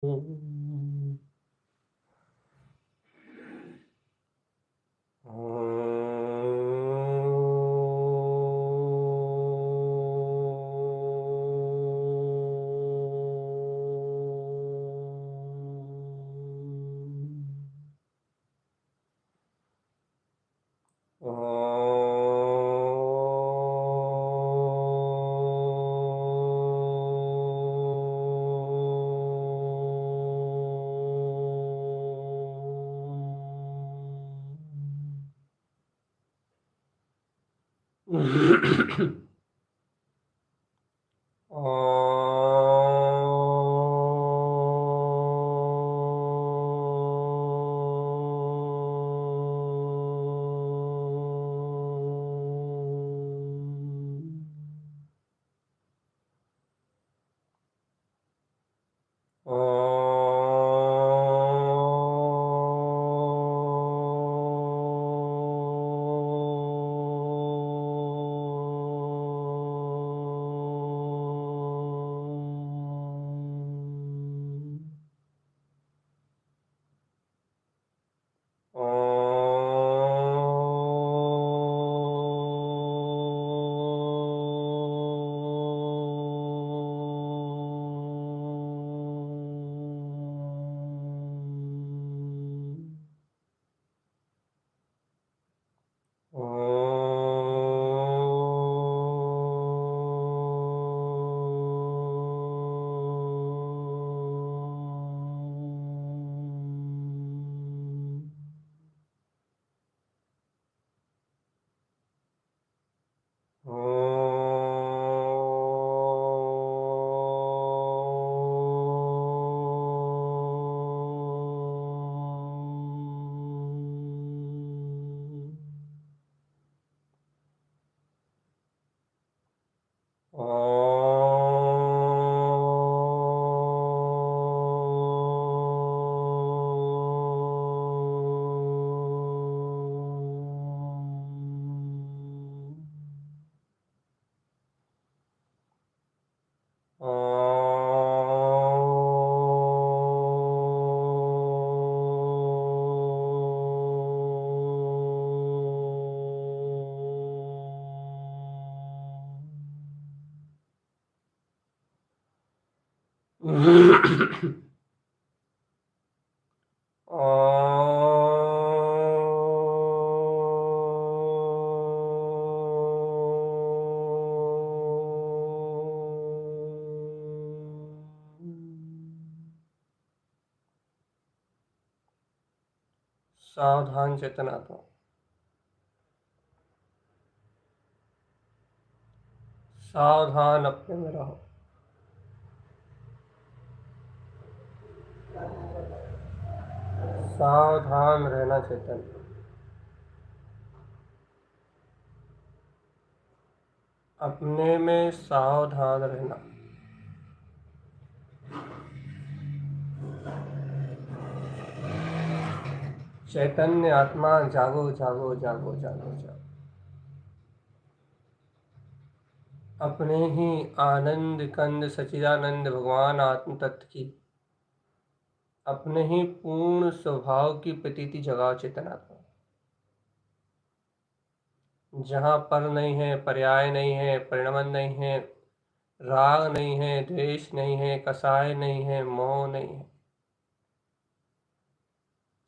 ओम। सावधान चेतन आत्मा, सावधान अपने में रहो। सावधान रहना चेतन, अपने में सावधान रहना। चैतन्य आत्मा जागो जागो जागो जागो जागो। अपने ही आनंद कंद सच्चिदानंद भगवान आत्म तत्व की, अपने ही पूर्ण स्वभाव की प्रतीति जगाओ चेतनात्मा। जहाँ पर नहीं है, पर्याय नहीं है, परिणमन नहीं है, राग नहीं है, द्वेष नहीं है, कसाय नहीं है, मोह नहीं है।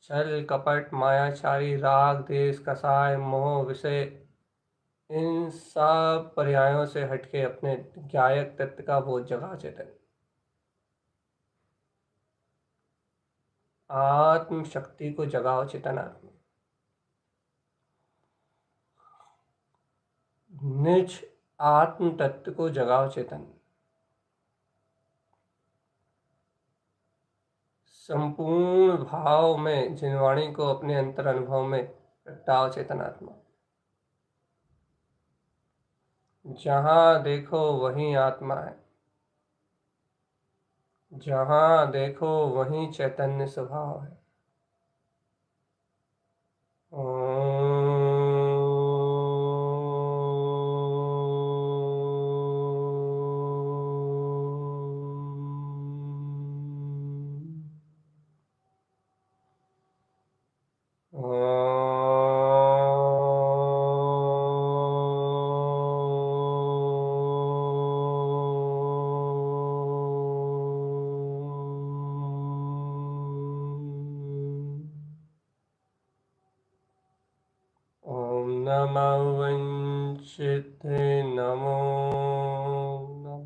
छल कपट मायाचारी राग द्वेष कसाय मोह विषय, इन सब पर्यायों से हटके अपने ज्ञायक तत्व का बोध जगा चेतन। आत्म शक्ति को जगाओ चेतनात्मा। निज आत्म तत्व को जगाओ चेतन। संपूर्ण भाव में जिनवाणी को अपने अंतर अनुभव में प्रगटाओ चेतनात्मा। जहाँ देखो वहीं आत्मा है, जहाँ देखो वहीं चैतन्य स्वभाव है। नमो वंशिते नमो नमः।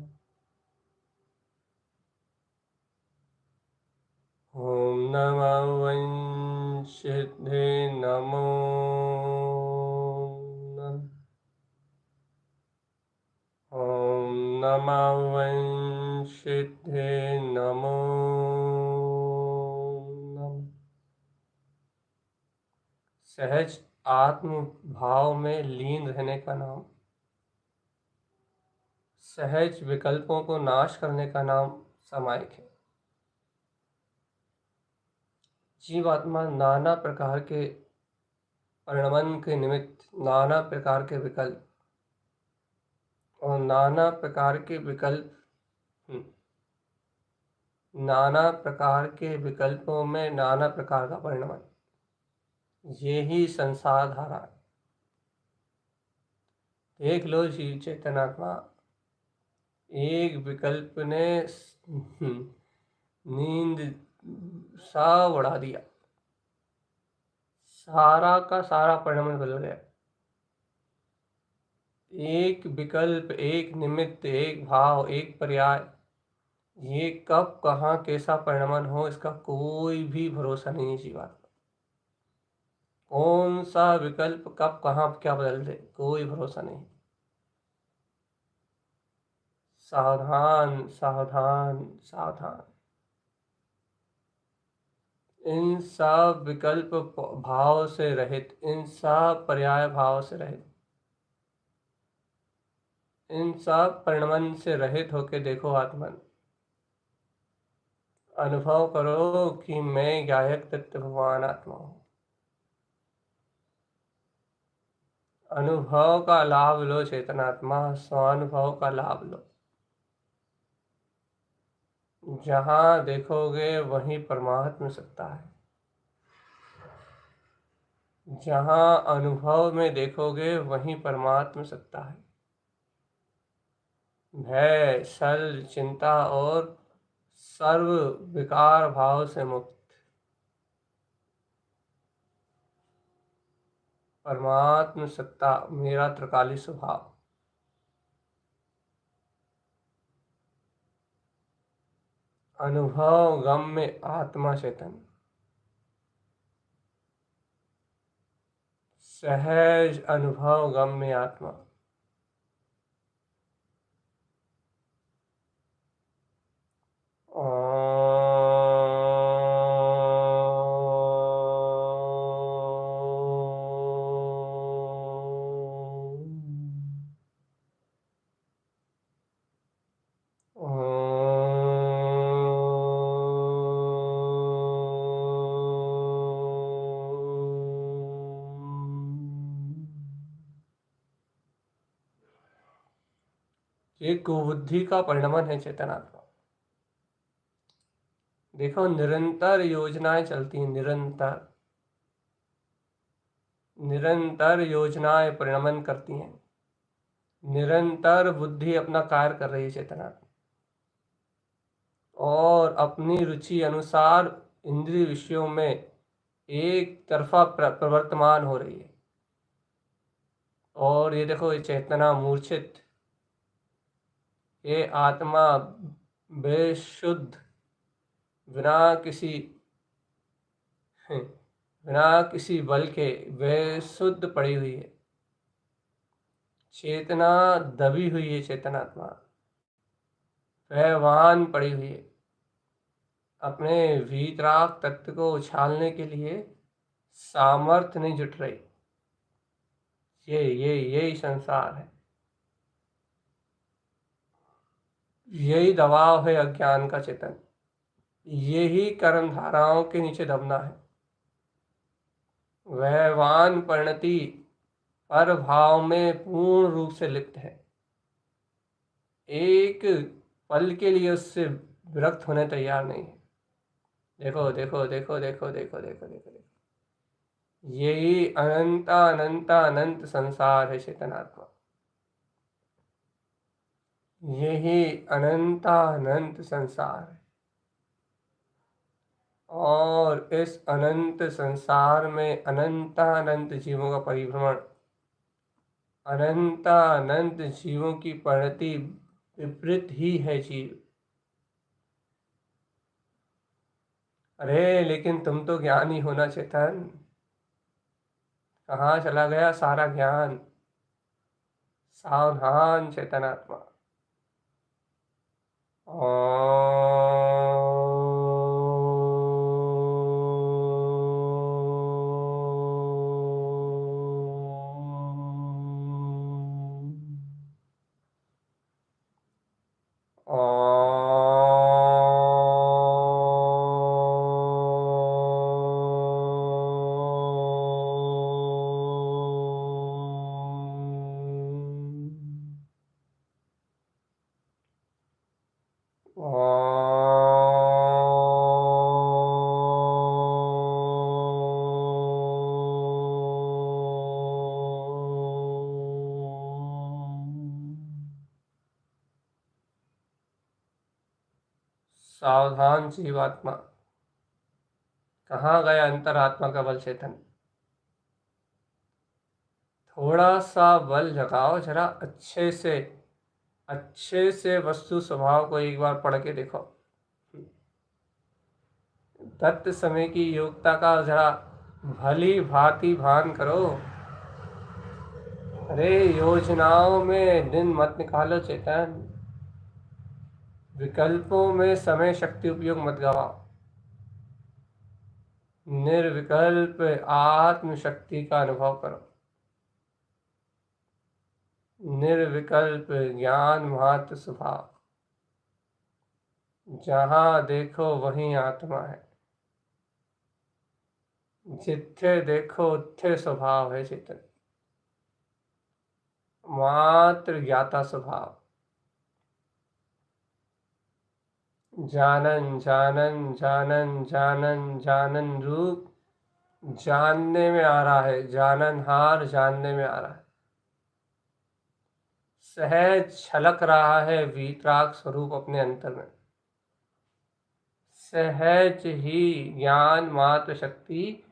ॐ नमो वंशिते नमो नमः। ॐ नमो वंशिते नमो नमः। सहज आत्म भाव में लीन रहने का नाम, सहज विकल्पों को नाश करने का नाम सामायिक है। जीवात्मा नाना प्रकार के परिणमन के निमित्त नाना प्रकार के विकल्प और नाना प्रकार के विकल्पों में नाना प्रकार का परिणमन, ये ही संसार धारा है। देख लो जीव चेतनात्मा, एक विकल्प ने नींद सा उड़ा दिया, सारा का सारा परिणमन बदल गया। एक विकल्प, एक निमित्त, एक भाव, एक पर्याय, ये कब कहाँ कैसा परिणमन हो इसका कोई भी भरोसा नहीं है जीवात्मा। कौन सा विकल्प कब कहाँ क्या बदल दे, कोई भरोसा नहीं। सावधान सावधान सावधान। इन सब विकल्प भाव से रहित, इन सब पर्याय भाव से रहित, इन सब परिणमन से रहित होके देखो आत्मन, अनुभव करो कि मैं गायक तत्व भगवान आत्मा हूँ। अनुभव का लाभ लो चेतनात्मा, स्वानुभव का लाभ लो। जहाँ देखोगे वहीं परमात्मा सत्ता है। जहाँ अनुभव में देखोगे वहीं परमात्मा सत्ता है। भय, छल, चिंता और सर्व विकार भाव से मुक्त परमात्म सत्ता, मेरा त्रिकाली स्वभाव। अनुभव गम में आत्मा चेतन, सहज अनुभव गम में आत्मा। ये कुबुद्धि का परिणमन है चेतनात्मा। देखो निरंतर योजनाएं चलती हैं, निरंतर योजनाएं परिणमन करती हैं, निरंतर बुद्धि अपना कार्य कर रही है चेतनात्मा, और अपनी रुचि अनुसार इंद्रिय विषयों में एक तरफा प्रवर्तमान हो रही है। और ये देखो ये चेतना मूर्छित, ये आत्मा बेशुद्ध, बिना किसी बल के बेशुद्ध पड़ी हुई है। चेतना दबी हुई है, चेतनात्मा वहवान पड़ी हुई है। अपने वीतराग तत्व को उछालने के लिए सामर्थ्य नहीं जुट रही। यही संसार है, यही दबाव है अज्ञान का चेतन, यही कर्म धाराओं के नीचे दबना है। वहवान परिणति पर भाव में पूर्ण रूप से लिप्त है, एक पल के लिए उससे विरक्त होने तैयार नहीं है। देखो देखो देखो देखो देखो देखो देखो देखो, यही अनंत संसार है चेतनात्मा, यही अनंत संसार है। और इस अनंत संसार में अनंत जीवों का परिभ्रमण अनंतानंत जीवों की परिणति विपरीत ही है जीव। अरे लेकिन तुम तो ज्ञानी हो ना चेतन, कहाँ चला गया सारा ज्ञान? सावधान चेतनात्मा। सावधान जीवात्मा, कहाँ गया अंतरात्मा का बल चेतन? थोड़ा सा बल जगाओ जरा, अच्छे से वस्तु स्वभाव को एक बार पढ़ के देखो। तत्व समय की योग्यता का जरा भली भांति भान करो। अरे योजनाओं में दिन मत निकालो चेतन, विकल्पों में समय शक्ति उपयोग मत गवाओ। निर्विकल्प आत्म शक्ति का अनुभव करो। निर्विकल्प ज्ञान मात्र स्वभाव, जहाँ देखो वहीं आत्मा है। जिथे देखो उथे स्वभाव है चेतन, मात्र ज्ञाता स्वभाव। जानन जानन जानन जानन जानन रूप जानने में आ रहा है, जानन हार जानने में आ रहा है। सहज छलक रहा है वीतराग स्वरूप अपने अंतर में। सहज ही ज्ञान मात्र शक्ति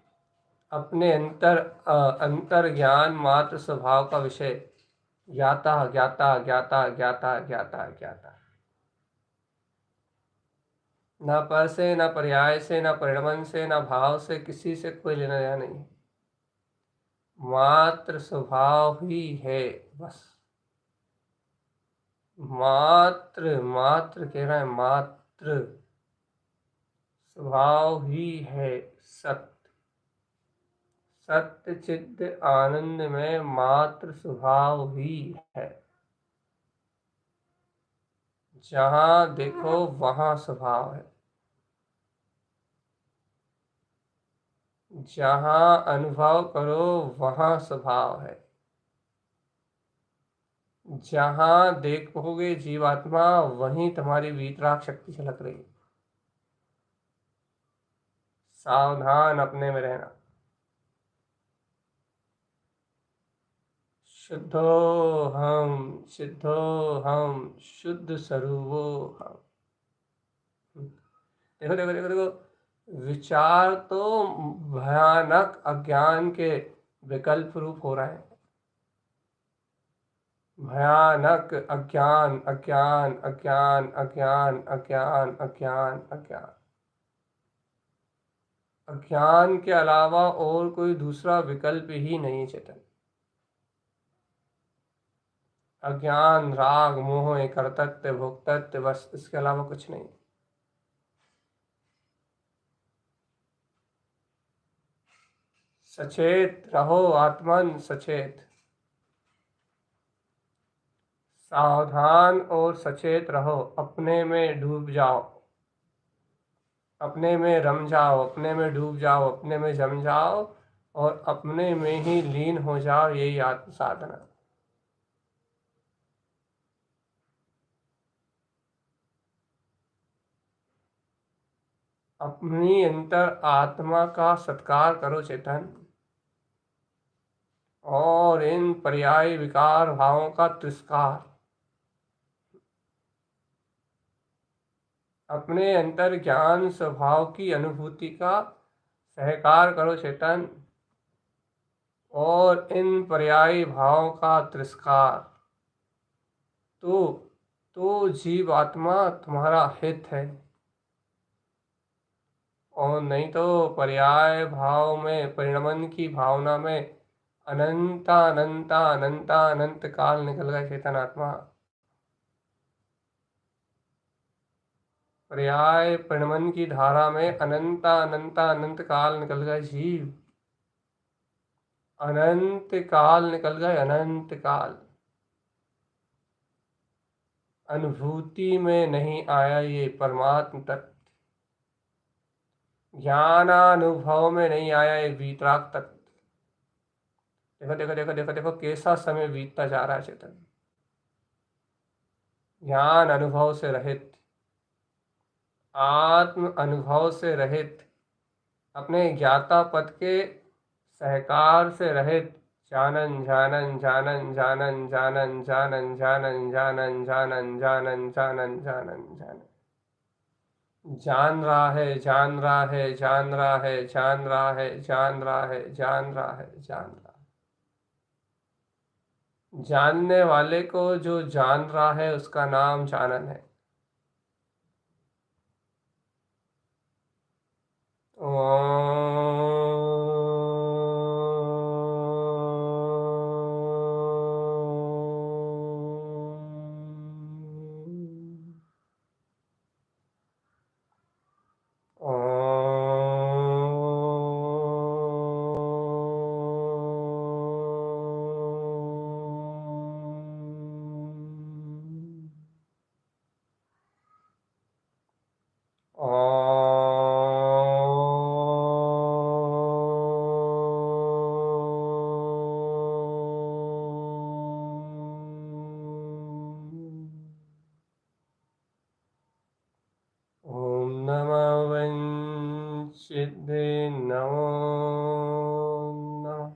अपने अंतर ज्ञान मात्र स्वभाव का विषय ज्ञाता ज्ञाता ज्ञाता ज्ञाता ज्ञाता ज्ञाता। न पर से, न पर्याय से, न परिणमन से, न भाव से, किसी से कोई लेना देना नहीं। मात्र स्वभाव ही है बस। मात्र मात्र कह रहा है, मात्र स्वभाव ही है सत्य। सत्य चित्त आनंद में मात्र स्वभाव ही है। जहाँ देखो वहाँ स्वभाव है। जहाँ अनुभव करो वहाँ स्वभाव है। जहाँ देखोगे जीवात्मा वहीं तुम्हारी वीतराग शक्ति झलक रही। सावधान अपने में रहना। शुद्धो हम शुद्ध स्वरूपो हम। देखो देखो देखो देखो, विचार तो भयानक अज्ञान के विकल्प रूप हो रहे हैं। भयानक अज्ञान अज्ञान अज्ञान अज्ञान अज्ञान अज्ञान अज्ञान। अज्ञान के अलावा और कोई दूसरा विकल्प ही नहीं चेतन। अज्ञान राग मोह कर्तृत्व भोक्तृत्व, बस इसके अलावा कुछ नहीं। सचेत रहो आत्मन, सचेत, सावधान और सचेत रहो। अपने में डूब जाओ, अपने में रम जाओ, अपने में डूब जाओ, अपने में जम जाओ और अपने में ही लीन हो जाओ। यही आत्म साधना। अपनी अंतर आत्मा का सत्कार करो चेतन, और इन पर्याय विकार भावों का तिरस्कार। अपने अंतर ज्ञान स्वभाव की अनुभूति का सहकार करो चेतन, और इन पर्यायी भावों का तिरस्कार, तो जीवात्मा तुम्हारा हित है। और नहीं तो पर्याय भाव में, परिणमन की भावना में अनंता अनंता अनंता अनंत काल निकल गए चेतन आत्मा। पर्याय परिणमन की धारा में अनंता अनंता अनंत काल निकल गए जीव, अनंत काल निकल गए, अनंत काल। अनुभूति में नहीं आया ये परमात्म तत्व, ज्ञानानुभव में नहीं आया ये वीतराग तत्व। देखो देखो देखो देखो देखो कैसा समय बीतता जा रहा है चेतन, ज्ञान अनुभव से रहित, आत्म अनुभव से रहित, अपने ज्ञाता पद के सहकार से रहित, जानन जानन जानन जानन जानन जानन जानन जानन जानन जानन जानन जानन जानन, जान रहा है जान रहा है जान रहा है जान रहा है जान रहा है जान रहा है जान रहा है। जानने वाले को जो जान रहा है उसका नाम जानन है। ओम नमः वंशिद्धे नमो नमः।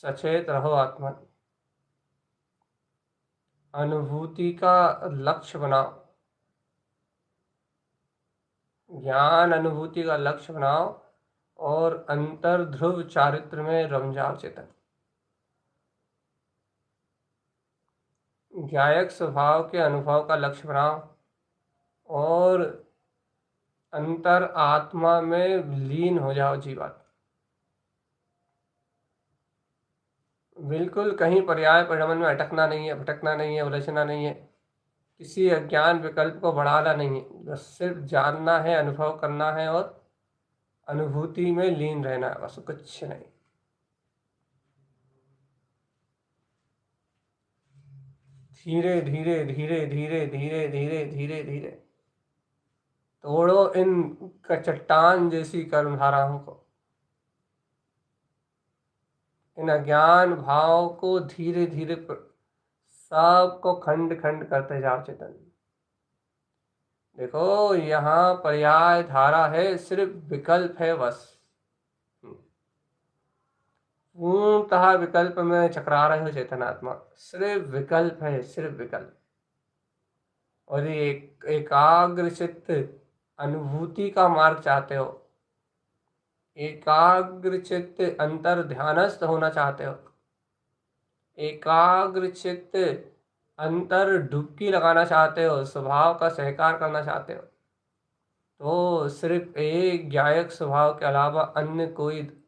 सचेत रहो आत्मा, अनुभूति का लक्ष्य बनाओ, ज्ञान अनुभूति का लक्ष्य बनाओ और अंतर ध्रुव चारित्र में रम जाओ चेतन। ज्ञायक स्वभाव के अनुभव का लक्ष्य बनाओ और अंतर आत्मा में लीन हो जाओ जीवात्मा। बिल्कुल कहीं पर्याय परिणमन में अटकना नहीं है, भटकना नहीं है, उलझना नहीं है, किसी अज्ञान विकल्प को बढ़ाना नहीं है, बस सिर्फ जानना है, अनुभव करना है और अनुभूति में लीन रहना है, बस कुछ नहीं। धीरे धीरे धीरे धीरे धीरे धीरे धीरे धीरे तोड़ो इन चट्टान जैसी कर्मधाराओं को, इन अज्ञान भाव को धीरे धीरे सबको खंड खंड करते जाओ चेतन। देखो यहाँ पर्याय धारा है, सिर्फ विकल्प है बस, पूर्णतः विकल्प में चकरा रहे हो चेतनात्मा, सिर्फ विकल्प है, सिर्फ विकल्प। और ये एकाग्र चित्त अनुभूति का मार्ग चाहते हो, एकाग्र चित्त अंतर ध्यानस्थ होना चाहते हो, एकाग्र चित्त अंतर डुबकी लगाना चाहते हो, स्वभाव का सहकार करना चाहते हो, तो सिर्फ एक ज्ञायक स्वभाव के अलावा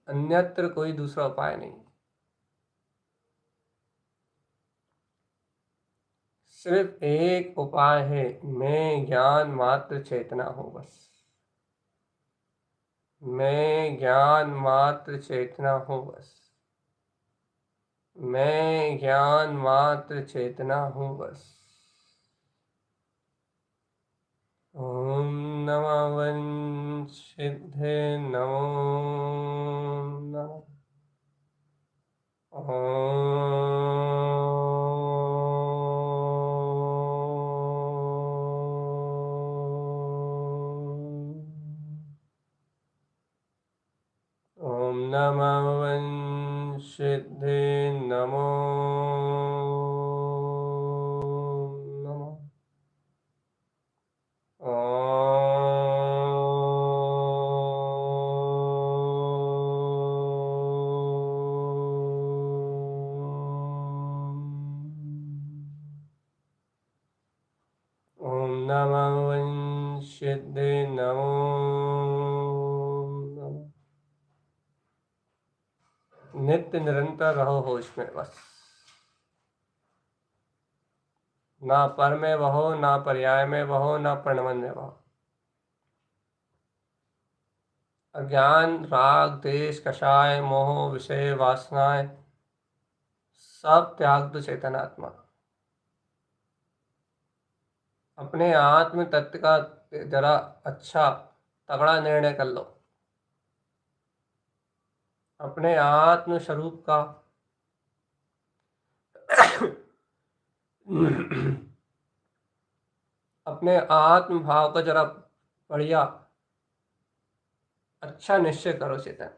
अन्यत्र कोई दूसरा उपाय नहीं। सिर्फ एक उपाय है, मैं ज्ञान मात्र चेतना हूं बस, मैं ज्ञान मात्र चेतना हूं बस, मैं ज्ञान मात्र चेतना हूं बस। ओम नमः वंशिद्धे नमो नमः। ओम नमः वंशिद्धे नमो नमः। ओम। सिद्धि नमो नमः। नित्य निरंतर रहो होश में बस, ना पर में बहो, ना पर्याय में बहो, ना प्रणवन में बहो। अज्ञान, राग, देश, कषाय, मोह, विषय, वासनाएं सब त्याग दो चेतनात्मा। अपने आत्म तत्व का जरा अच्छा तगड़ा निर्णय कर लो। अपने आत्म स्वरूप का अपने आत्म भाव का जरा बढ़िया अच्छा निश्चय करो चेतन।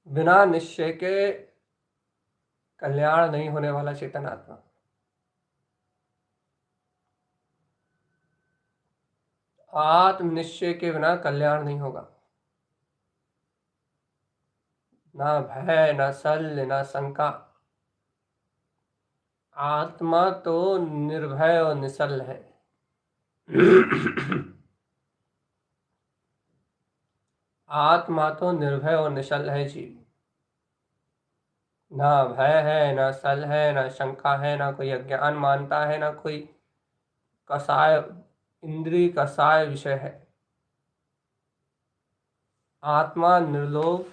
बिना निश्चय के कल्याण नहीं होने वाला चेतन आत्मा। आत्म निश्चय के बिना कल्याण नहीं होगा। ना भय, ना शल्य, ना शंका। आत्मा तो निर्भय और निश्चल है। आत्मा तो निर्भय और निश्चल है जी। ना भय है, ना सल है, ना शंका है, ना कोई अज्ञान मानता है, ना कोई कसाय इंद्रिय कसाय विषय है। आत्मा निर्लोभ,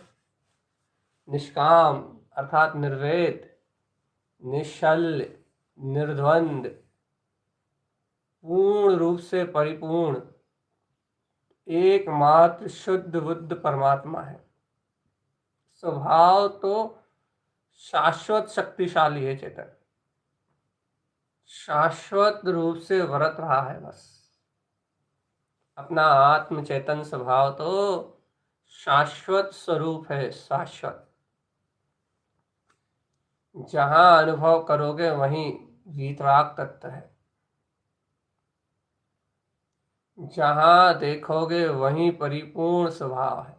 निष्काम अर्थात निर्वेद, निश्चल, निर्द्वंद, पूर्ण रूप से परिपूर्ण एकमात्र शुद्ध बुद्ध परमात्मा है। स्वभाव तो शाश्वत शक्तिशाली है चेतन, शाश्वत रूप से वर्त रहा है बस। अपना आत्म चेतन स्वभाव तो शाश्वत स्वरूप है, शाश्वत। जहां अनुभव करोगे वहीं वीतराग तत्व है, जहां देखोगे वहीं परिपूर्ण स्वभाव है,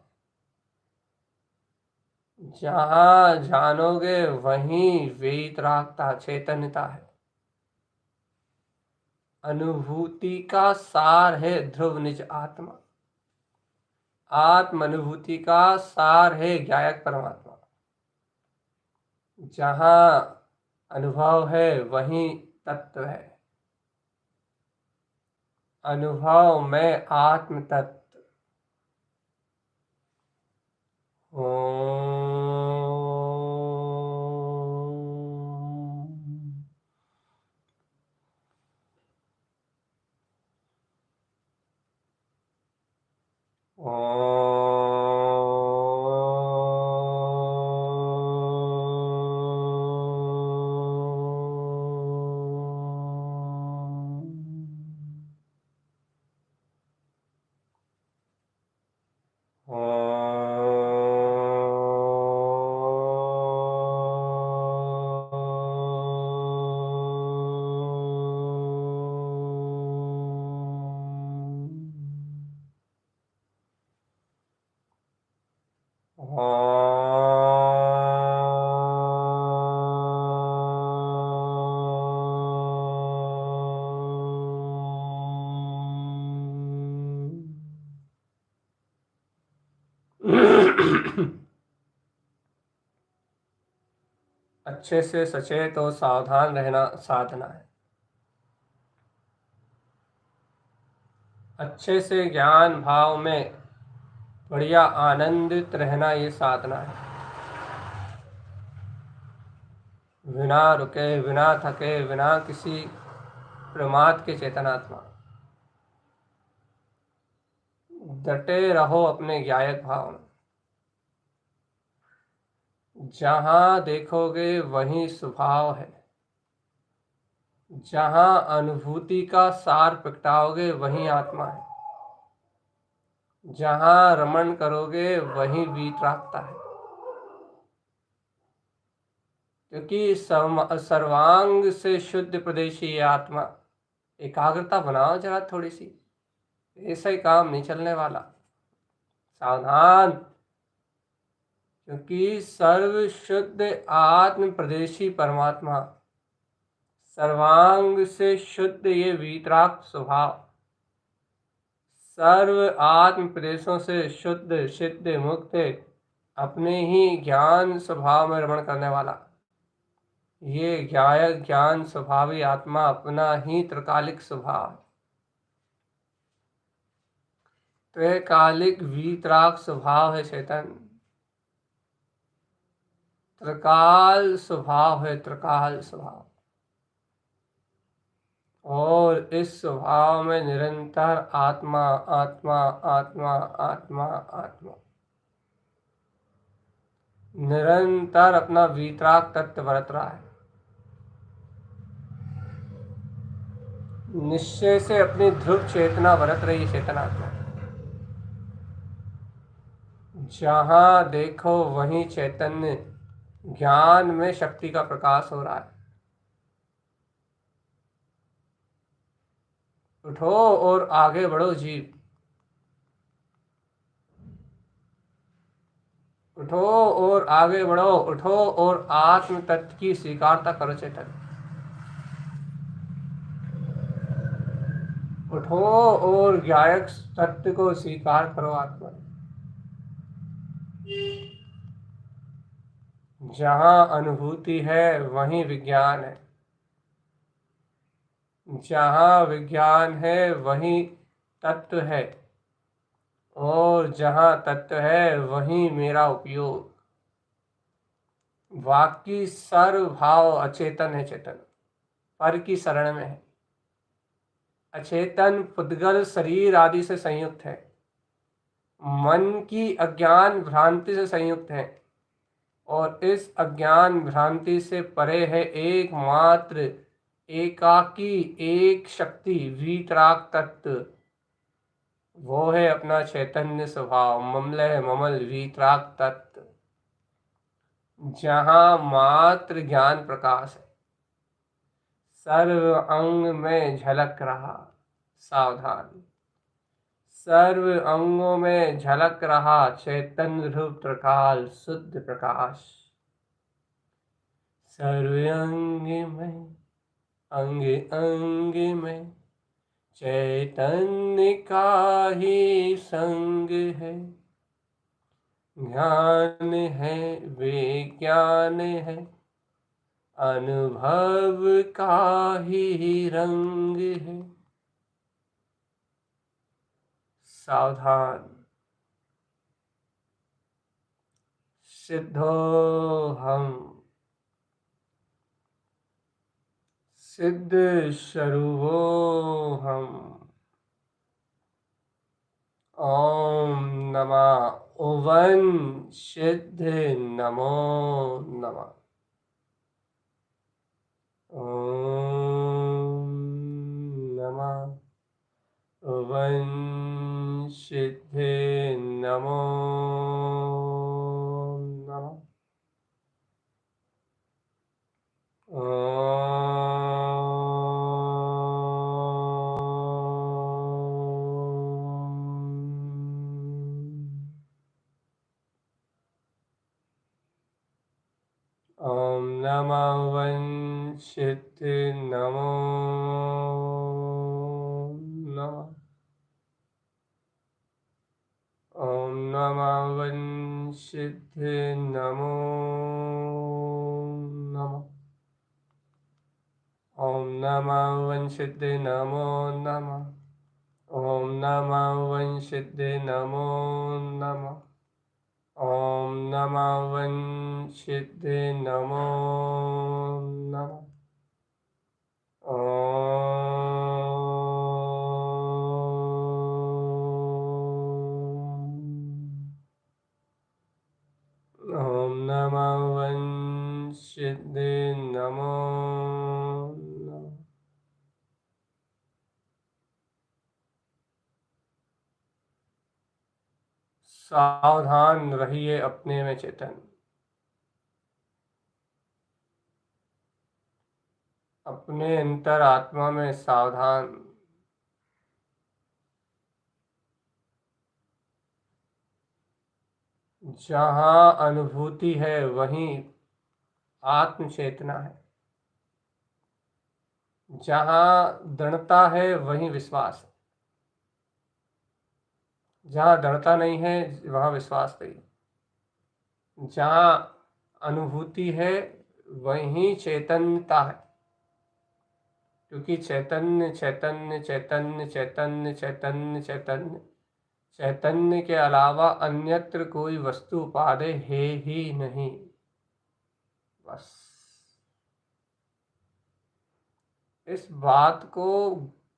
जहां जानोगे वहीं वीतरागता चैतन्यता है। अनुभूति का सार है ध्रुव निज आत्मा। आत्म अनुभूति का सार है ज्ञायक परमात्मा। जहां अनुभव है वहीं तत्व है। अनुभव में आत्म तत्व। अच्छे से सचेत और सावधान रहना साधना है। अच्छे से ज्ञान भाव में बढ़िया आनंदित रहना ये साधना है। बिना रुके, बिना थके, बिना किसी प्रमाद के चेतनात्मा डटे रहो अपने ज्ञायक भाव में। जहां देखोगे वहीं स्वभाव है, जहां अनुभूति का सार प्रगटाओगे वहीं आत्मा है, जहां रमण करोगे वहीं वीतरागता है। क्योंकि सर्वांग से शुद्ध प्रदेशी ये आत्मा। एकाग्रता बनाओ जरा थोड़ी सी, ऐसा ही काम नहीं चलने वाला। सावधान, क्योंकि सर्व शुद्ध आत्म प्रदेशी परमात्मा सर्वांग से शुद्ध ये वीतराग स्वभाव, सर्व आत्म प्रदेशों से शुद्ध सिद्ध मुक्त, अपने ही ज्ञान स्वभाव में रमण करने वाला, ये ज्ञान स्वभावी आत्मा अपना ही त्रिकालिक स्वभाव है। त्रैकालिक वीतराग स्वभाव है चेतन, त्रिकाल स्वभाव है, त्रिकाल स्वभाव। और इस स्वभाव में निरंतर आत्मा आत्मा आत्मा आत्मा आत्मा निरंतर अपना वीतराग तत्व बरत रहा है। निश्चय से अपनी ध्रुव चेतना बरत रही चेतना को, जहां देखो वहीं चैतन्य ज्ञान में शक्ति का प्रकाश हो रहा है। उठो और आगे बढ़ो जीव, उठो और आगे बढ़ो, उठो और आत्म तत्व की स्वीकारता करो चेतन, उठो और ज्ञायक तत्व को स्वीकार करो आत्मा। जहां अनुभूति है वहीं विज्ञान है, जहां विज्ञान है वहीं तत्व है, और जहां तत्व है वहीं मेरा उपयोग। बाकी सर्व भाव अचेतन है, चेतन पर की शरण में है। अचेतन पुद्गल शरीर आदि से संयुक्त है, मन की अज्ञान भ्रांति से संयुक्त है, और इस अज्ञान भ्रांति से परे है एकमात्र एकाकी एक शक्ति वीतराग तत्व, वो है अपना चैतन्य स्वभाव, ममलय ममल वीतराग तत्व, जहां मात्र ज्ञान प्रकाश है, सर्व अंग में झलक रहा। सावधान, सर्व अंगों में झलक रहा चैतन्य रूप त्रिकाल शुद्ध प्रकाश। सर्व अंग में, अंग अंग में चैतन्य का ही संग है, ज्ञान है विज्ञान है, अनुभव का ही रंग है। सावधान, सिद्धो हम, सिद्ध स्वरूपो हम। ओम नमः ओवन सिद्ध नमो नमः। ओम नमः ओवन सिद्ध नमो नमः। ओम नमः वंशित नमो नमः। ओम नमः वंशित नमो नमः। ओम नमः वंशित नमो नमः। ओम नमः वंशित नमो नमः। ओम नमः वंशित नमो नमः। ओम नमः वंशित नमो नमः। सावधान रहिए अपने में चेतन, अपने अंतर आत्मा में सावधान। जहां अनुभूति है वहीं आत्म चेतना है। जहाँ दृढ़ता है वहीं विश्वास है, जहाँ दृढ़ता नहीं है वहाँ विश्वास नहीं। जहाँ अनुभूति है वहीं चैतन्यता है, क्योंकि चैतन्य चैतन्य चैतन्य चैतन्य चैतन्य चैतन्य चैतन्य के अलावा अन्यत्र कोई वस्तु उपादेय है ही नहीं। बस इस बात को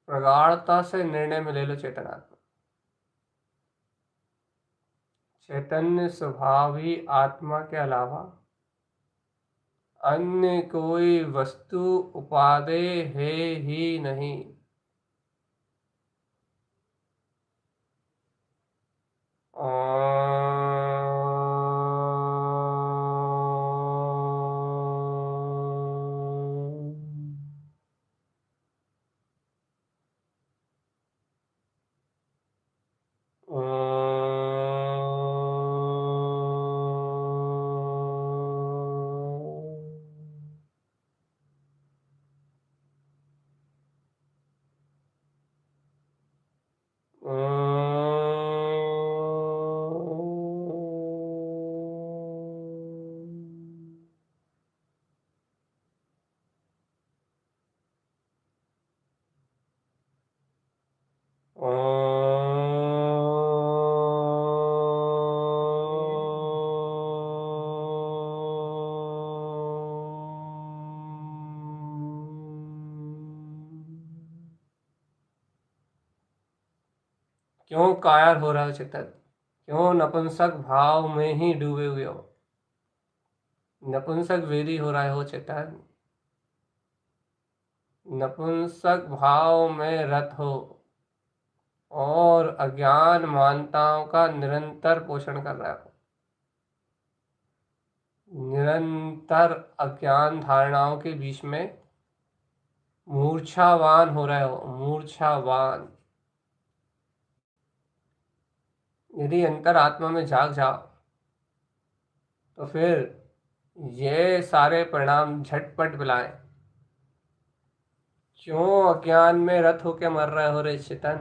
प्रगाढ़ता से निर्णय में ले लो चेतनात्मा। चैतन्य स्वभाव ही आत्मा के अलावा अन्य कोई वस्तु उपादेय है ही नहीं। क्यों कायर हो रहा हो चित्त? क्यों नपुंसक भाव में ही डूबे हुए हो? नपुंसक वेदी हो रहा हो चेतन, नपुंसक भाव में रत हो और अज्ञान मान्यताओं का निरंतर पोषण कर रहा हो। निरंतर अज्ञान धारणाओं के बीच में मूर्छावान हो रहे हो, मूर्छावान। यदि अंतर आत्मा में जाग जाओ तो फिर ये सारे परिणाम झटपट मिलाएं। क्यों अज्ञान में रत होके मर रहे हो रे चेतन?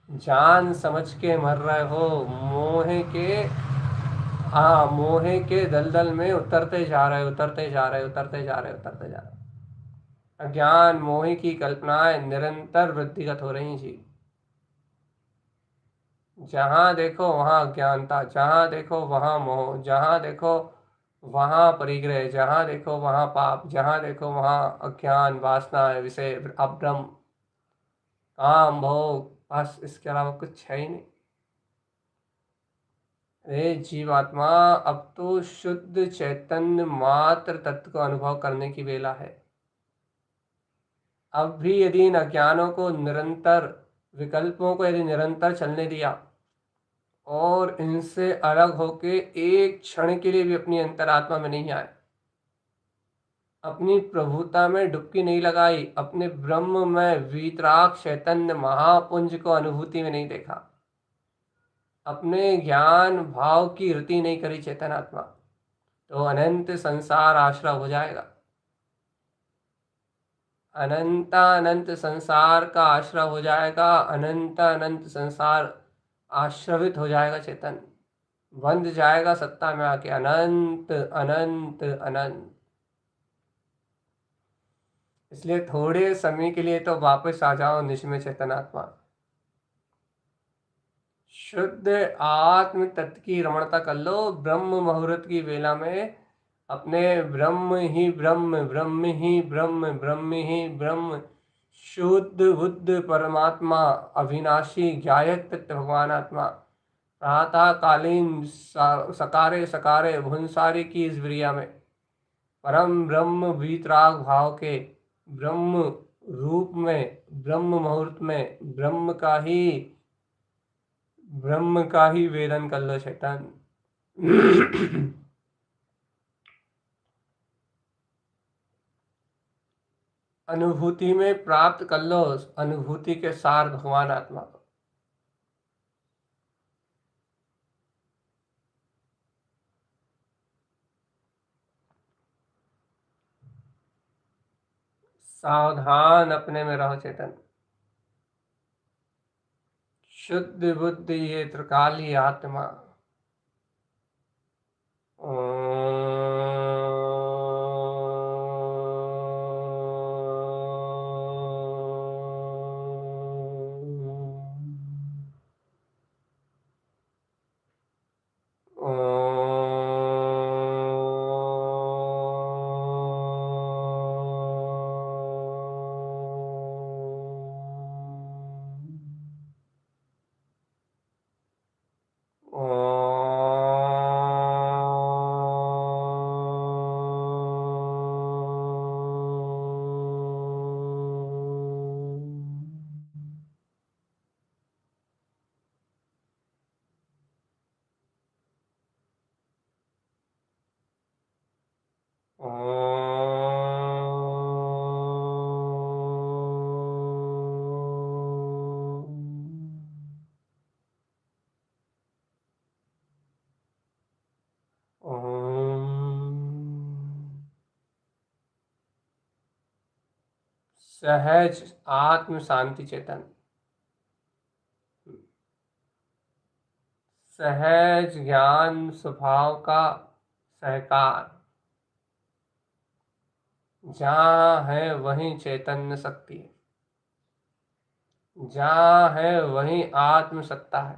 जान समझ के मर रहे हो, मोह के, हाँ, मोह के दलदल में उतरते जा रहे, उतरते जा रहे, उतरते जा रहे, उतरते जा रहे। अज्ञान मोह की कल्पनाएं निरंतर वृद्धिगत हो रही जी। जहां देखो वहां अज्ञानता, जहां देखो वहां मोह, जहां देखो वहां परिग्रह, जहां देखो वहां पाप, जहां देखो वहां अज्ञान, वासना, विषय, अभ्रम, काम, भोग, बस इसके अलावा कुछ है ही नहीं। अरे जीवात्मा, अब तो शुद्ध चैतन्य मात्र तत्व को अनुभव करने की वेला है। अब भी यदि इन अज्ञानों को निरंतर, विकल्पों को यदि निरंतर चलने दिया और इनसे अलग होके एक क्षण के लिए भी अपनी अंतरात्मा में नहीं आए, अपनी प्रभुता में डुबकी नहीं लगाई, अपने ब्रह्म में वीतराग चैतन्य महापुंज को अनुभूति में नहीं देखा, अपने ज्ञान भाव की रति नहीं करी चेतनात्मा, तो अनंत संसार आश्रय हो जाएगा। अनंत अनंत संसार का आश्रय हो जाएगा, अनंत अनंत संसार आश्रवित हो जाएगा चेतन, बंध जाएगा सत्ता में आके, अनंत अनंत अनंत। इसलिए थोड़े समय के लिए तो वापस आ जाओ निज में चेतनात्मा। शुद्ध आत्म तत्व की रमणता कर लो ब्रह्म मुहूर्त की वेला में। अपने ब्रह्म ही ब्रह्म, ब्रह्म ही ब्रह्म, ब्रह्म ही ब्रह्म, शुद्ध बुद्ध परमात्मा, अविनाशी ज्ञायक तत्व भगवान आत्मा, प्रातःकालीन सकारे सकारे भुंसारी की इस क्रिया में परम ब्रह्म वीतराग भाव के ब्रह्म रूप में, ब्रह्म मुहूर्त में ब्रह्म का ही वेदन कर लो शैतान। अनुभूति में प्राप्त कर लो अनुभूति के सार भगवान आत्मा को। सावधान अपने में रहो चेतन। शुद्ध बुद्धि ये त्रिकाली आत्मा। सहज आत्म शांति चेतन। सहज ज्ञान स्वभाव का सहकार। जहाँ है वहीं चैतन्य शक्ति है, जहाँ है वहीं आत्म सत्ता है।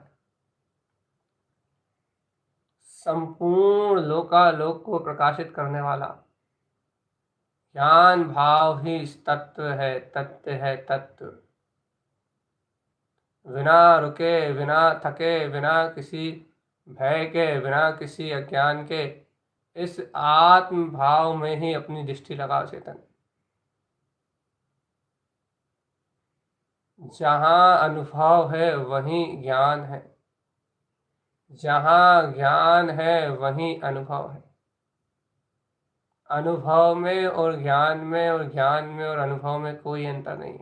संपूर्ण लोकालोक को प्रकाशित करने वाला ज्ञान भाव ही इस तत्व है, तत्व है तत्व। बिना रुके, बिना थके, बिना किसी भय के, बिना किसी अज्ञान के इस आत्म भाव में ही अपनी दृष्टि लगाओ चेतन। जहाँ अनुभव है वहीं ज्ञान है, जहाँ ज्ञान है वहीं अनुभव है। अनुभव में और ज्ञान में और ज्ञान में और अनुभव में कोई अंतर नहीं।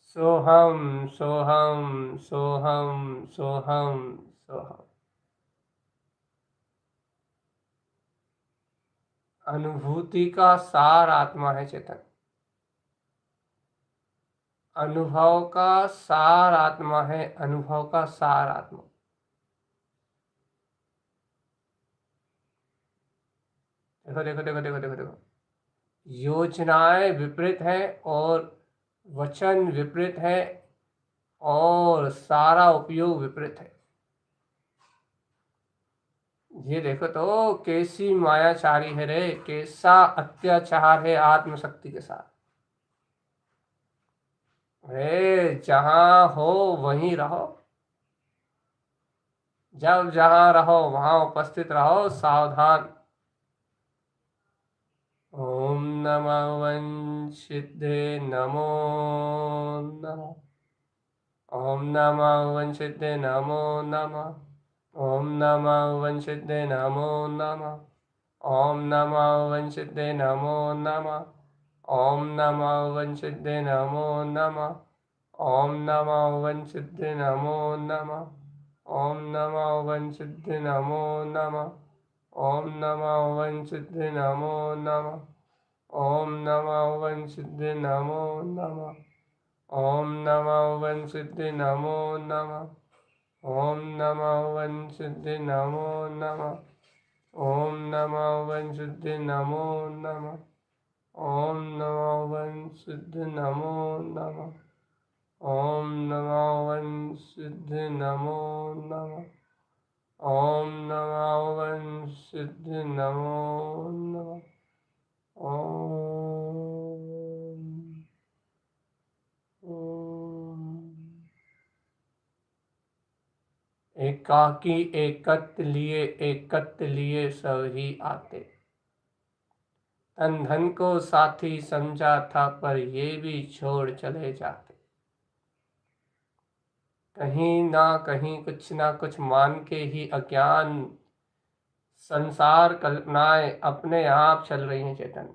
सोहम सोहम सोहम सोहम सोहम। अनुभूति का सार आत्मा है चेतन। अनुभव का सार आत्मा है, अनुभव का सार आत्मा। देखो देखो देखो देखो देखो देखो, योजनाएं विपरीत हैं और वचन विपरीत है और सारा उपयोग विपरीत है। ये देखो तो कैसी मायाचारी है रे, कैसा अत्याचार है आत्मशक्ति के साथ। रे जहां हो वहीं रहो, जब जहां रहो वहां उपस्थित रहो, सावधान। ओम नमः वंशिद्धे नमो नमः। ओम नमः वंशिद्धे नमो नमः। ओम नमः वंशिद्धे नमो नमः। ओम नमः वंशिद्धे नमो नमः। ओम नमः वंशिद्धे नमो नमः। ओम नमः वंशिद्धे नमो नमः। ओम नमः वंशिद्धे नमो नमः। ओम नमः वंशिद्धे नमो नमः। ओम नमः वंशिद्धे नमो नमः। ओम नमः वंशिद्धे नमो नमः। ओम नमः वंशिद्धे नमो नमः। ओम नमः वंशिद्धे नमो नमः। ओम नमः वंशिद्धे नमो नमः। ओम नमः वंशिद्धे नमो नमः। ओम नमः वंशिद्धे नमो नमः। एकाकी एकत्व लिए सब ही आते। तन धन को साथी समझा था पर ये भी छोड़ चले जाते। कहीं ना कहीं कुछ ना कुछ मान के ही अज्ञान संसार कल्पनाएं अपने आप चल रही हैं चेतन।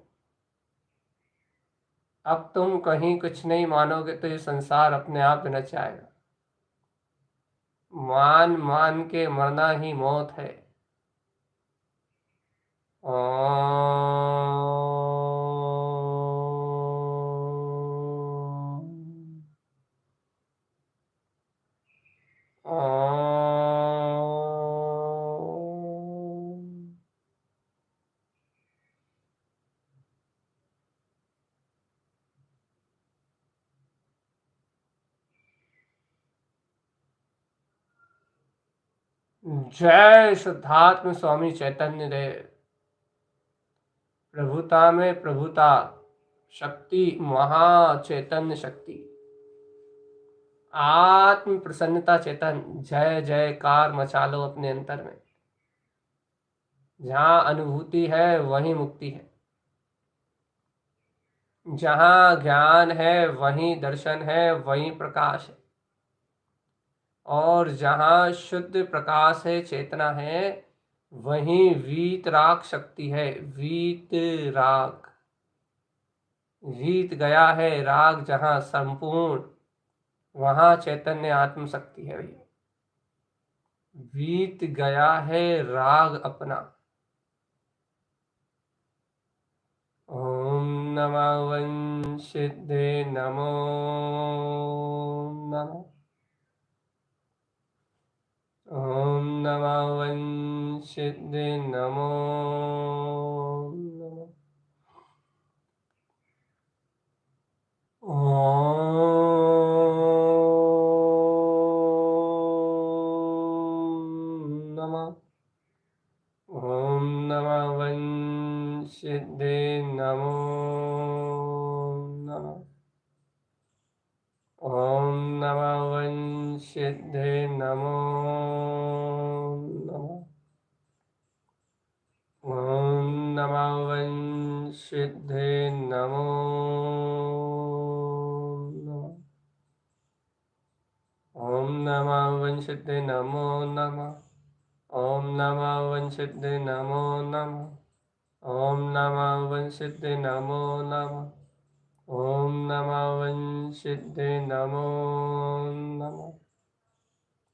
अब तुम कहीं कुछ नहीं मानोगे तो ये संसार अपने आप नच जाएगा। मान मान के मरना ही मौत है। जय शुद्धात्म स्वामी चैतन्य देव। प्रभुता में प्रभुता, शक्ति महा चैतन्य शक्ति, आत्म प्रसन्नता चेतन, जय जयकार मचा लो अपने अंतर में। जहाँ अनुभूति है वहीं मुक्ति है, जहाँ ज्ञान है वहीं दर्शन है, वहीं प्रकाश है। और जहाँ शुद्ध प्रकाश है, चेतना है, वहीं वीतराग शक्ति है। वीतराग, वीत गया है राग जहाँ संपूर्ण, वहाँ चैतन्य आत्म शक्ति है भैया। वीत गया है राग अपना। ओम नमः वंशिदे नमो नमः। ओम नमः वंशिदे नमो नमः। ओम नमः। ओम नमः वंशिदे नमो नमः। ओम नमः वंशिदे नमो नमः। ओम नमः वंशिदे नमो नमः। ओम नमः वंशिदे नमो नमः। ओम नमः वंशिदे नमो नमः। ओम नमः वंशिदे नमो नमः। ओम नमः वंशिदे नमो नमः।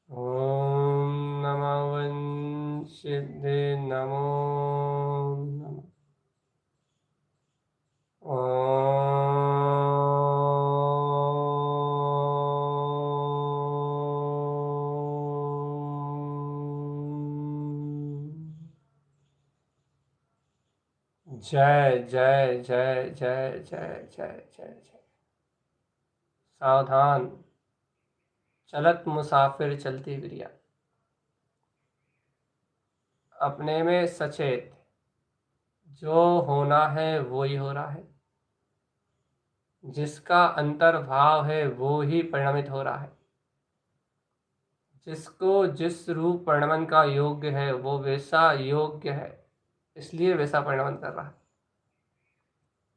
ओम नमः वंशिदे नमो नमः। जय जय जय जय जय जय जय जय। सावधान चलत मुसाफिर चलती क्रिया, अपने में सचेत, जो होना है वो ही हो रहा है, जिसका अंतर्भाव है वो ही परिणमित हो रहा है, जिसको जिस रूप परिणमन का योग्य है वो वैसा योग्य है, इसलिए वैसा परिणमन कर रहा है।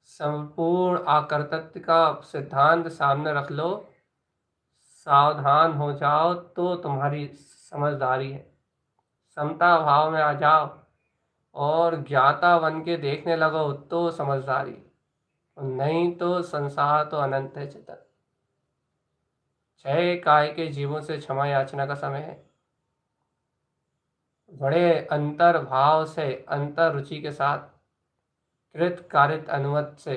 संपूर्ण आकर्तृत्व का सिद्धांत सामने रख लो, सावधान हो जाओ तो तुम्हारी समझदारी है। समता भाव में आ जाओ और ज्ञाता बन के देखने लगो तो समझदारी, नहीं तो संसार तो अनंत है चेतन। 6 काय के जीवों से क्षमा याचना का समय है। बड़े अंतर भाव से, अंतर रुचि के साथ, कृत कारित अनुमत से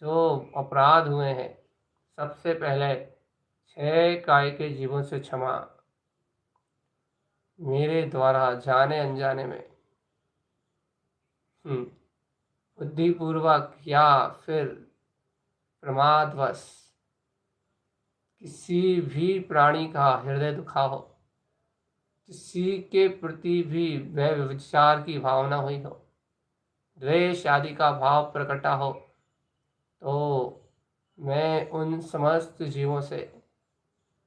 जो अपराध हुए हैं, सबसे पहले 6 काय के जीवों से क्षमा, मेरे द्वारा जाने अनजाने में, बुद्धिपूर्वक या फिर प्रमादवश किसी भी प्राणी का हृदय दुखा हो, किसी के प्रति भी वह विचार की भावना हुई हो, द्वेष आदि का भाव प्रकटा हो, तो मैं उन समस्त जीवों से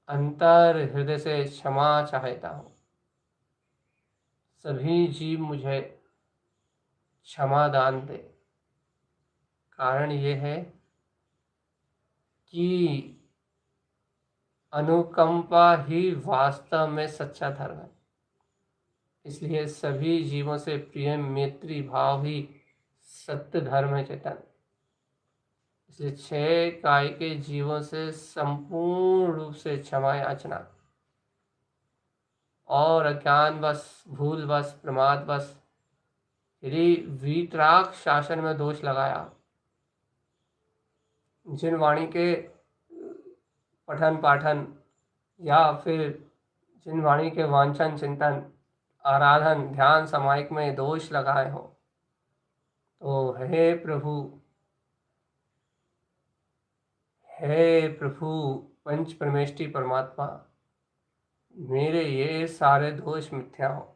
अंतर हृदय से क्षमा चाहता हूँ। सभी जीव मुझे क्षमा दान दे। कारण ये है कि अनुकंपा ही वास्तव में सच्चा धर्म है। इसलिए सभी जीवों से प्रिय मैत्री भाव ही सत्य धर्म है चेतन। इसलिए 6 काय के जीवों से संपूर्ण रूप से क्षमा याचना, और अज्ञानवश, भूलवश, प्रमादवश यदि वीतराग शासन में दोष लगाया, जिन वाणी के पठन पाठन या फिर जिन वाणी के वांछन चिंतन आराधन ध्यान समायिक में दोष लगाए हो, तो हे प्रभु, हे प्रभु पंच परमेष्टि परमात्मा, मेरे ये सारे दोष मिथ्या हो।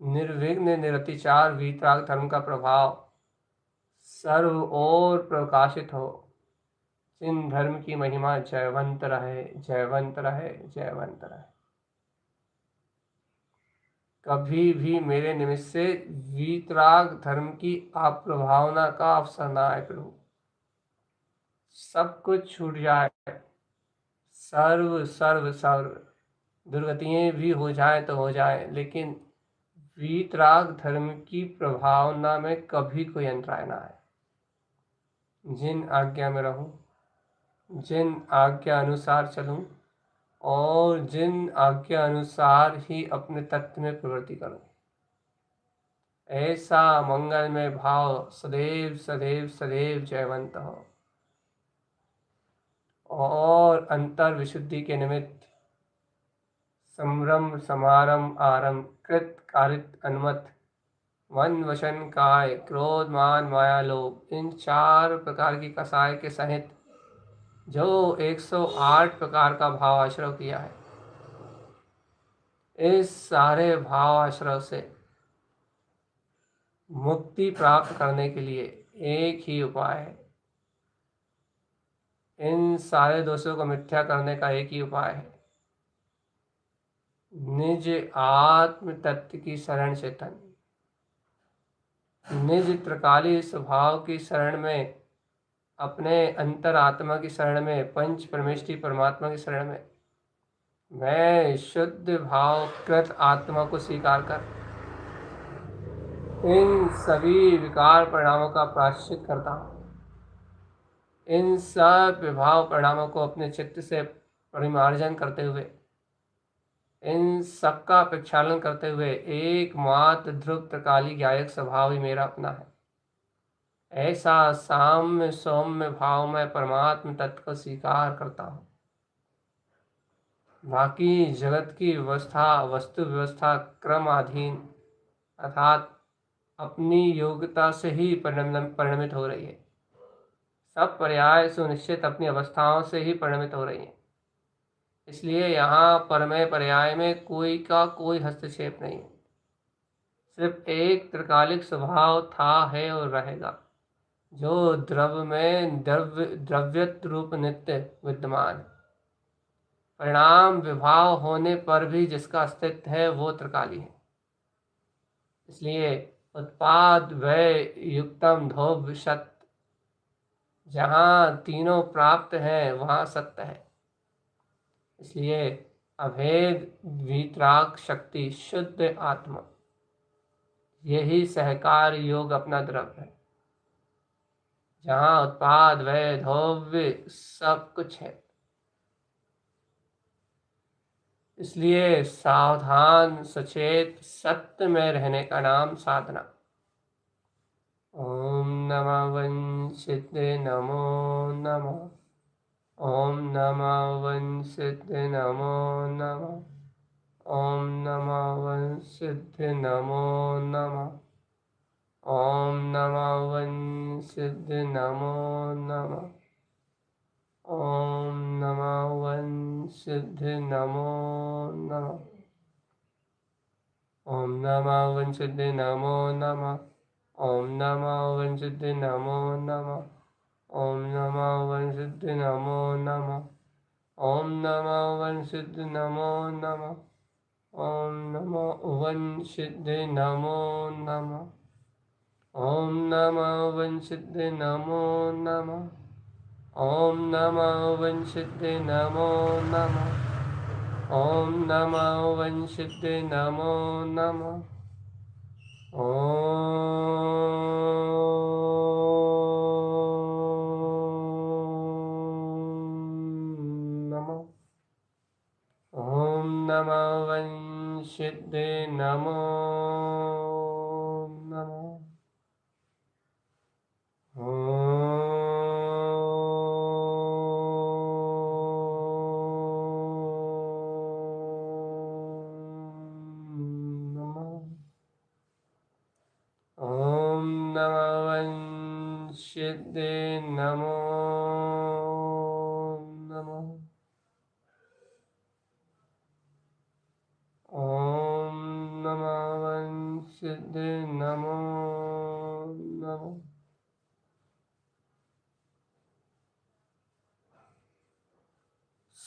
निर्विघ्न निरतिचार वीतराग धर्म का प्रभाव सर्व ओर प्रकाशित हो। जिन धर्म की महिमा जयवंत रहे, जयवंत रहे, जयवंत रहे। कभी भी मेरे निमित्त से वीतराग धर्म की अप्रभावना का अवसर ना आए प्रभु। सब कुछ छूट जाए, सर्व सर्व सर्व दुर्गतियाँ भी हो जाए तो हो जाए, लेकिन वीतराग धर्म की प्रभावना में कभी कोई अंतराय ना आए। जिन आज्ञा में रहूं, जिन आज्ञा अनुसार चलूं और जिन आज्ञा अनुसार ही अपने तत्व में प्रवृत्ति करूं, ऐसा मंगलमय भाव सदैव सदैव सदैव जयवंत हो। और अंतर विशुद्धि के निमित्त संभ्रम समारंभ आरंभ कृत कारित अनुमत मन वशन काय क्रोध मान माया लोभ, इन 4 प्रकार की कसाय के सहित जो 108 प्रकार का भाव आश्रय किया है, इस सारे भाव आश्रय से मुक्ति प्राप्त करने के लिए एक ही उपाय है। इन सारे दोषों को मिथ्या करने का एक ही उपाय है। निज आत्म तत्व की शरण से तन, निज त्रिकाली स्वभाव की शरण में, अपने अंतर आत्मा की शरण में, पंच परमेष्ठी परमात्मा की शरण में मैं शुद्ध भाव कृत आत्मा को स्वीकार कर इन सभी विकार परिणामों का प्रायश्चित करता हूँ। इन सब विभाव परिणामों को अपने चित्त से परिमार्जन करते हुए, इन सबका प्रक्षालन करते हुए एकमात्र ध्रुव त्रिकाली ज्ञायक स्वभाव ही मेरा अपना है। ऐसा साम्य सौम्य भाव में परमात्म तत्व को स्वीकार करता हूँ। बाकी जगत की व्यवस्था वस्तु व्यवस्था क्रमाधीन अर्थात अपनी योग्यता से ही परिणमित हो रही है। सब पर्याय सुनिश्चित अपनी अवस्थाओं से ही परिणमित हो रही है। इसलिए यहाँ परमय पर्याय में कोई का कोई हस्तक्षेप नहीं है। सिर्फ एक त्रिकालिक स्वभाव था, है और रहेगा, जो द्रव्य में द्रव्यत रूप नित्य विद्यमान है। परिणाम विभाव होने पर भी जिसका अस्तित्व है वो त्रिकाली है। इसलिए उत्पाद व्यय युक्तम धोभ सत्य, जहाँ तीनों प्राप्त हैं वहाँ सत्य है। इसलिए अभेद वीतराग शक्ति शुद्ध आत्मा, यही सहकार योग अपना द्रव्य है, जहाँ उत्पाद व्यय धोव्य सब कुछ है। इसलिए सावधान सचेत सत्य में रहने का नाम साधना। ओम नमः वंशिते नमो नमः। ओम नमः वंशिते नमो नमः। ओम नमः वंशिते नमो नमः। ओम नमः वंशिते नमो नमः। ओम नमः वंशिते नमो नमः। ओम नमः वंशिते नमो नमः। ओम नमः वंशिते नमो नमः। ओम नमः वंशिते नमो नमः। ओम नमः वंशिते नमो नमः। ओम नमः वंशिते नमो नमः। ओम नमः वंशिते नमो नमः। ओम नमः वंशिते नमो नमः। ओम नमः वंशिते नमो नमः। ओम नमः वंशिते नमो नमः। ओम नमः वंशिते नमो नमः।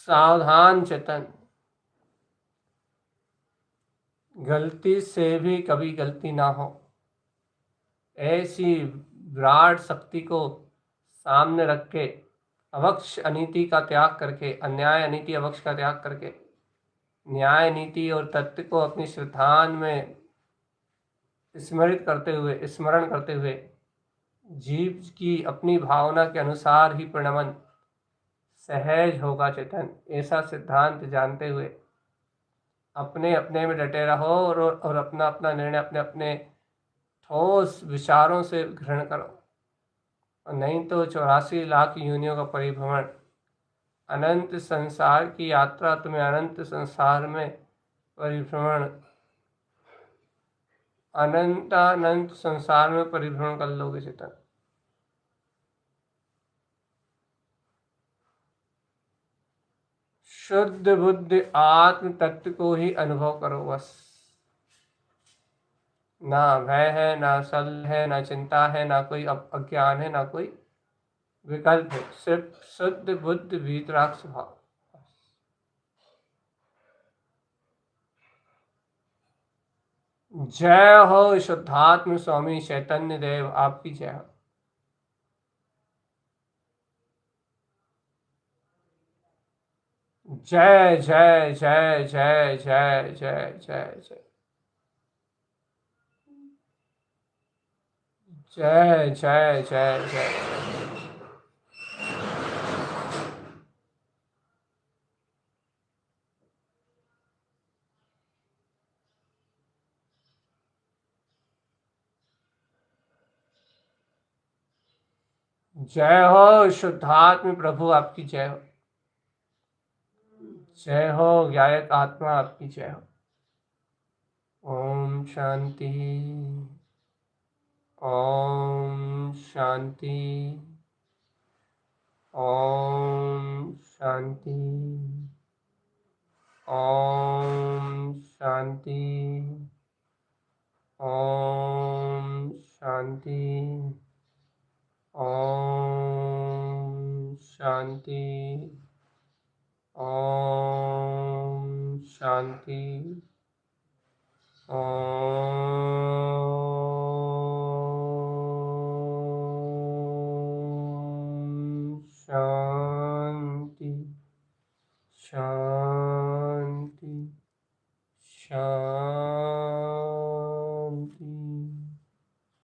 सावधान चेतन, गलती से भी कभी गलती ना हो, ऐसी विराट शक्ति को सामने रख के अवक्ष अनीति का त्याग करके, अन्याय अनीति अवक्ष का त्याग करके न्याय नीति और तत्व को अपनी श्रद्धान में स्मरण करते हुए जीव की अपनी भावना के अनुसार ही प्रणमन सहज होगा चेतन, ऐसा सिद्धांत जानते हुए अपने अपने में डटे रहो और अपना अपना निर्णय अपने अपने ठोस विचारों से ग्रहण करो, और नहीं तो 84 लाख योनियों का परिभ्रमण, अनंत संसार की यात्रा तुम्हें अनंत संसार में परिभ्रमण, अनंत संसार में परिभ्रमण कर लोगे चेतन। शुद्ध बुद्ध आत्म तत्व को ही अनुभव करो बस। ना भय है, ना सल है, ना चिंता है, ना कोई अज्ञान है, ना कोई विकल्प है, सिर्फ शुद्ध बुद्ध वीतराग स्वभाव। जय हो शुद्धात्म स्वामी चैतन्य देव, आपकी जय हो। जय जय जय जय जय जय जय जय जय जय जय जय। जय हो शुद्धात्म प्रभु, आपकी जय हो। जय हो गायक आत्मा, आपकी जय हो। ओम शांति, ओम शांति, ओम शांति, ओम शांति, ओम शांति, ओम शांति, ओम शांति, ओम